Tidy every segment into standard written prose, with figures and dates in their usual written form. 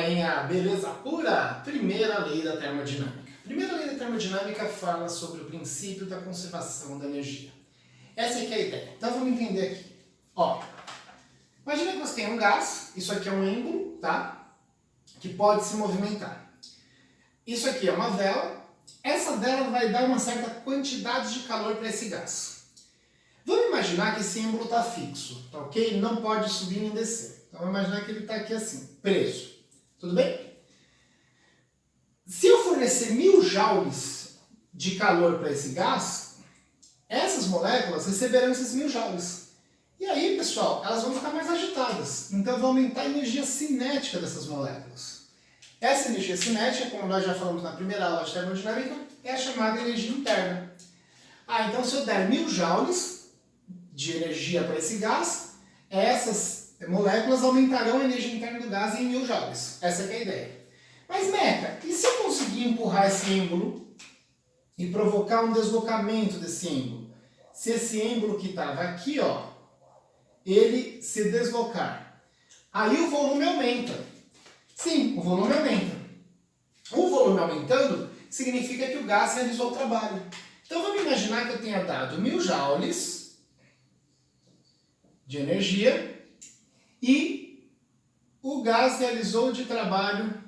galerinha, beleza pura? Primeira lei da termodinâmica. Primeira lei da termodinâmica fala sobre o princípio da conservação da energia. Essa aqui é a ideia. Então vamos entender aqui. Ó, imagina que você tem um gás, isso aqui é um êmbolo, tá? Que pode se movimentar. Isso aqui é uma vela, essa vela vai dar uma certa quantidade de calor para esse gás. Vamos imaginar que esse êmbolo está fixo, tá ok? Ele não pode subir nem descer. Então vamos imaginar que ele está aqui assim, preso. Tudo bem? Se eu fornecer 1000 joules de calor para esse gás, essas moléculas receberão esses 1000 joules. E aí, pessoal, elas vão ficar mais agitadas. Então vai aumentar a energia cinética dessas moléculas. Essa energia cinética, como nós já falamos na primeira aula de termodinâmica, é a chamada energia interna. Então se eu der 1000 joules de energia para esse gás, essas moléculas aumentarão a energia interna do gás em 1000 joules. Essa que é a ideia. Mas, Meca, e se eu conseguir empurrar esse êmbolo e provocar um deslocamento desse êmbolo? Se esse êmbolo que estava aqui, ó, ele se deslocar, aí o volume aumenta. Sim, o volume aumenta. O volume aumentando significa que o gás realizou o trabalho. Então vamos imaginar que eu tenha dado 1000 joules de energia e o gás realizou de trabalho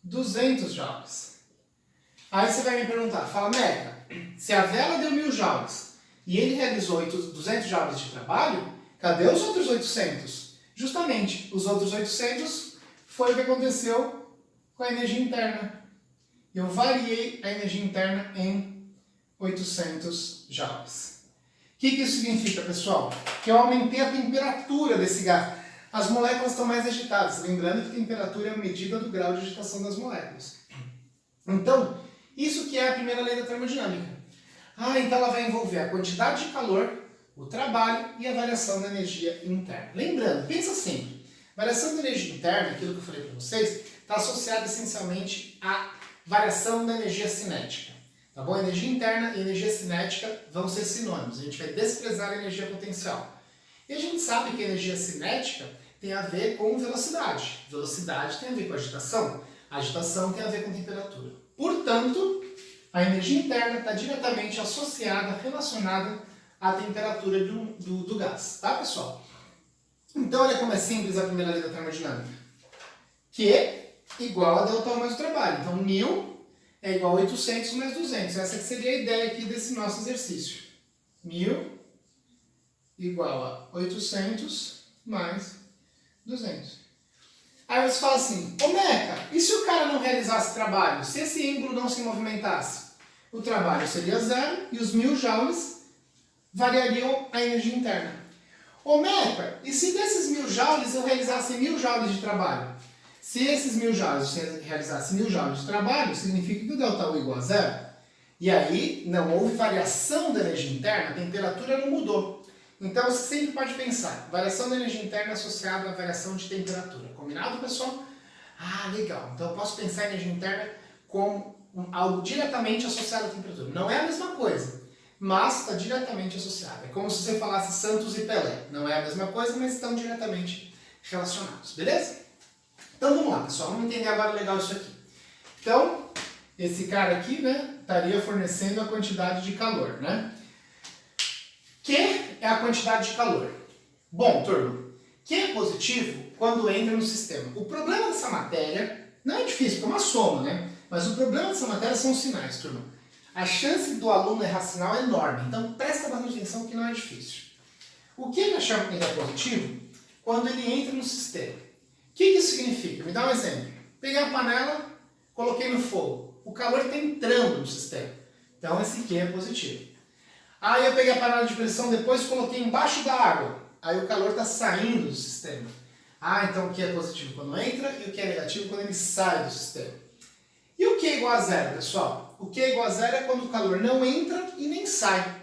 200 joules. Aí você vai me perguntar, fala, Meca, se a vela deu 1000 joules e ele realizou 200 joules de trabalho, cadê os outros 800? Justamente, os outros 800 foi o que aconteceu com a energia interna. Eu variei a energia interna em 800 joules. O que isso significa, pessoal? Que eu aumentei a temperatura desse gás. As moléculas estão mais agitadas. Lembrando que a temperatura é a medida do grau de agitação das moléculas. Então, isso que é a primeira lei da termodinâmica. Então ela vai envolver a quantidade de calor, o trabalho e a variação da energia interna. Lembrando, pensa sempre, variação da energia interna, aquilo que eu falei para vocês, está associada essencialmente à variação da energia cinética. Tá bom? Energia interna e energia cinética vão ser sinônimos. A gente vai desprezar a energia potencial. E a gente sabe que a energia cinética tem a ver com velocidade. Velocidade tem a ver com agitação. Agitação tem a ver com temperatura. Portanto, a energia interna está diretamente associada, relacionada à temperatura do gás. Tá, pessoal? Então, olha como é simples a primeira lei da termodinâmica. Q igual a delta U mais o trabalho. Então, 1000 é igual a 800 mais 200. Essa que seria a ideia aqui desse nosso exercício. 1000 igual a 800 mais 200. Aí você fala assim, ô Meca, e se o cara não realizasse trabalho? Se esse êmbolo não se movimentasse? O trabalho seria zero e os 1000 joules variariam a energia interna. Ô Meca, e se desses 1000 joules eu realizasse 1000 joules de trabalho? Se esses 1000 joules realizassem 1000 joules de trabalho, significa que o ΔU igual a zero. E aí não houve variação da energia interna, a temperatura não mudou. Então você sempre pode pensar, variação da energia interna associada à variação de temperatura. Combinado, pessoal? Legal. Então eu posso pensar a energia interna como algo diretamente associado à temperatura. Não é a mesma coisa, mas está diretamente associado. É como se você falasse Santos e Pelé. Não é a mesma coisa, mas estão diretamente relacionados. Beleza? Então vamos lá, pessoal. Vamos entender agora legal isso aqui. Então, esse cara aqui, né, estaria fornecendo a quantidade de calor, né? Q é a quantidade de calor. Bom, turma, Q é positivo quando entra no sistema. O problema dessa matéria não é difícil, porque é uma soma, né? Mas o problema dessa matéria são os sinais, turma. A chance do aluno errar sinal é enorme, então presta bastante atenção que não é difícil. O que ele achar que ele é positivo? Quando ele entra no sistema. O que isso significa? Me dá um exemplo. Peguei a panela, coloquei no fogo. O calor está entrando no sistema. Então esse Q é positivo. Aí eu peguei a panela de pressão, depois coloquei embaixo da água. Aí o calor está saindo do sistema. Então o Q é positivo quando entra e o Q é negativo quando ele sai do sistema. E o Q é igual a zero, pessoal? O Q é igual a zero é quando o calor não entra e nem sai.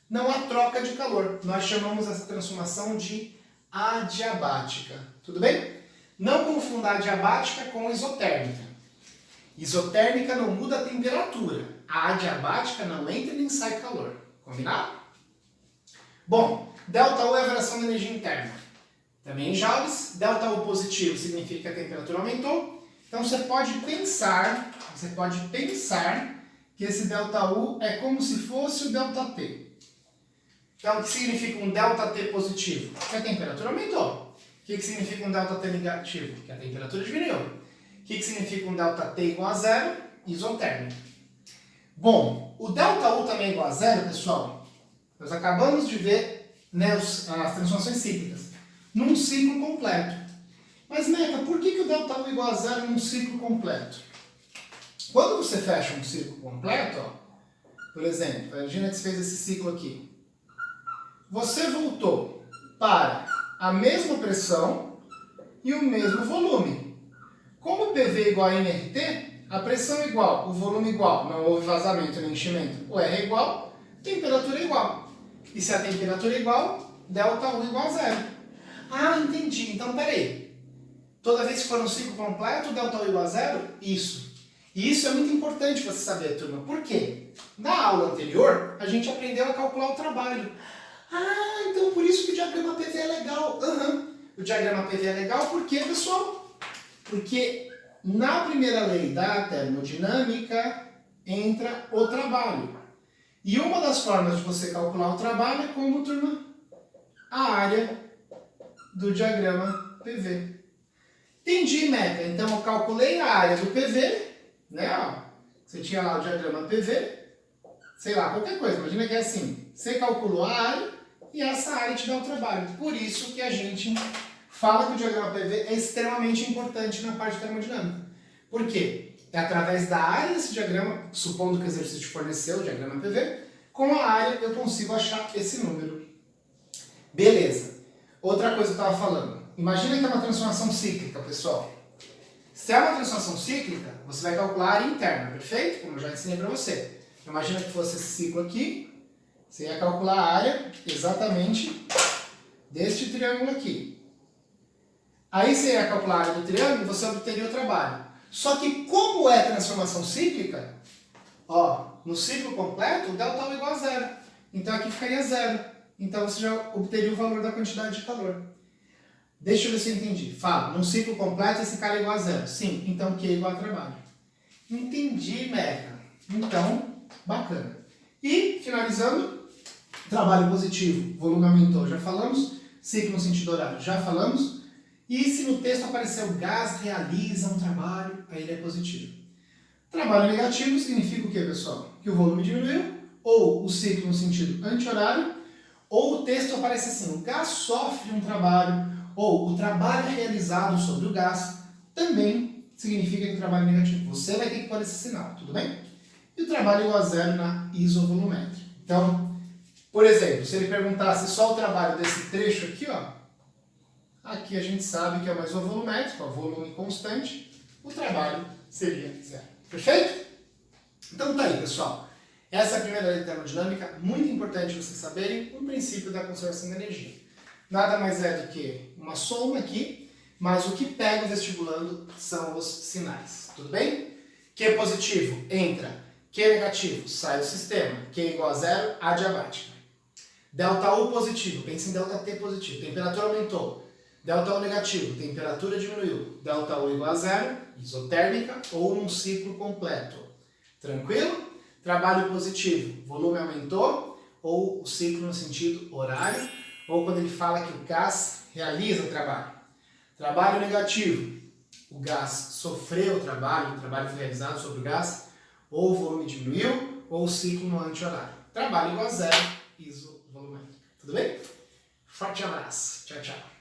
Não há troca de calor. Nós chamamos essa transformação de adiabática. Tudo bem? Não confunda adiabática com isotérmica. Isotérmica não muda a temperatura. A adiabática não entra e nem sai calor. Combinado? Bom, ΔU é a variação da energia interna. Também em joules, ΔU positivo significa que a temperatura aumentou Então você pode pensar que esse ΔU é como se fosse o ΔT. Então, o que significa um ΔT positivo? Que a temperatura aumentou. O que significa um ΔT negativo? Que a temperatura diminuiu. O que significa um ΔT igual a zero? Isotérmico. Bom, o ΔU também é igual a zero, pessoal. Nós acabamos de ver, né, as transformações cíclicas num ciclo completo. Mas, Meca, por que o ΔU é igual a zero num ciclo completo? Quando você fecha um ciclo completo, ó, por exemplo, imagina que você fez esse ciclo aqui. Você voltou para a mesma pressão e o mesmo volume. Como PV é igual a nRT, a pressão é igual, o volume é igual, não houve vazamento nem enchimento, o R é igual, temperatura é igual. E se a temperatura é igual, ΔU igual a zero. Ah, entendi. Então, peraí. Toda vez que for um ciclo completo, ΔU igual a zero? Isso. E isso é muito importante você saber, turma. Por quê? Na aula anterior, a gente aprendeu a calcular o trabalho. Ah, então por isso que o diagrama PV é legal. O diagrama PV é legal por quê, pessoal? Porque na primeira lei da termodinâmica entra o trabalho. E uma das formas de você calcular o trabalho é como, turma? A área do diagrama PV. Entendi, Meca. Então eu calculei a área do PV, né? Você tinha lá o diagrama PV, sei lá, qualquer coisa. Imagina que é assim. Você calculou a área e essa área te dá o trabalho. Por isso que a gente fala que o diagrama PV é extremamente importante na parte termodinâmica. Por quê? É através da área desse diagrama, supondo que o exercício forneceu o diagrama PV, com a área eu consigo achar esse número. Beleza. Outra coisa que eu estava falando. Imagina que é uma transformação cíclica, pessoal. Se é uma transformação cíclica, você vai calcular a área interna, perfeito? Como eu já ensinei para você. Imagina que fosse esse ciclo aqui. Você ia calcular a área exatamente deste triângulo aqui. Aí você ia calcular a área do triângulo e você obteria o trabalho. Só que como é transformação cíclica, ó, no ciclo completo, o ΔU é igual a zero. Então aqui ficaria zero. Então você já obteria o valor da quantidade de calor. Deixa eu ver se eu entendi. Fala, num ciclo completo esse cara é igual a zero. Sim, então Q é igual a trabalho. Entendi, Meca. Então, bacana. E, finalizando, trabalho positivo, volume aumentou, já falamos. Ciclo no sentido horário, já falamos. E se no texto aparecer o gás realiza um trabalho, aí ele é positivo. Trabalho negativo significa o quê, pessoal? Que o volume diminuiu, ou o ciclo no sentido anti-horário, ou o texto aparece assim, o gás sofre um trabalho, ou o trabalho realizado sobre o gás, também significa que o trabalho é negativo. Você vai ter que pôr esse sinal, tudo bem? E o trabalho é igual a zero na isovolumétrica. Então, por exemplo, se ele perguntasse só o trabalho desse trecho aqui, ó, aqui a gente sabe que é uma isovolumétrica, ó, volume constante, o trabalho seria zero. Perfeito? Então tá aí, pessoal. Essa é a primeira lei de termodinâmica, muito importante vocês saberem o princípio da conservação da energia. Nada mais é do que uma soma aqui, mas o que pega o vestibulando são os sinais, tudo bem? Q positivo entra, Q negativo sai do sistema, Q igual a zero, adiabática. ΔU positivo, pense em ΔT positivo, temperatura aumentou. ΔU negativo, temperatura diminuiu. ΔU igual a zero, isotérmica ou num ciclo completo. Tranquilo? Trabalho positivo, volume aumentou, ou o ciclo no sentido horário, ou quando ele fala que o gás realiza o trabalho. Trabalho negativo, o gás sofreu o trabalho foi realizado sobre o gás, ou o volume diminuiu, ou o ciclo no anti-horário. Trabalho igual a zero, isovolumétrico. Tudo bem? Forte abraço. Tchau, tchau.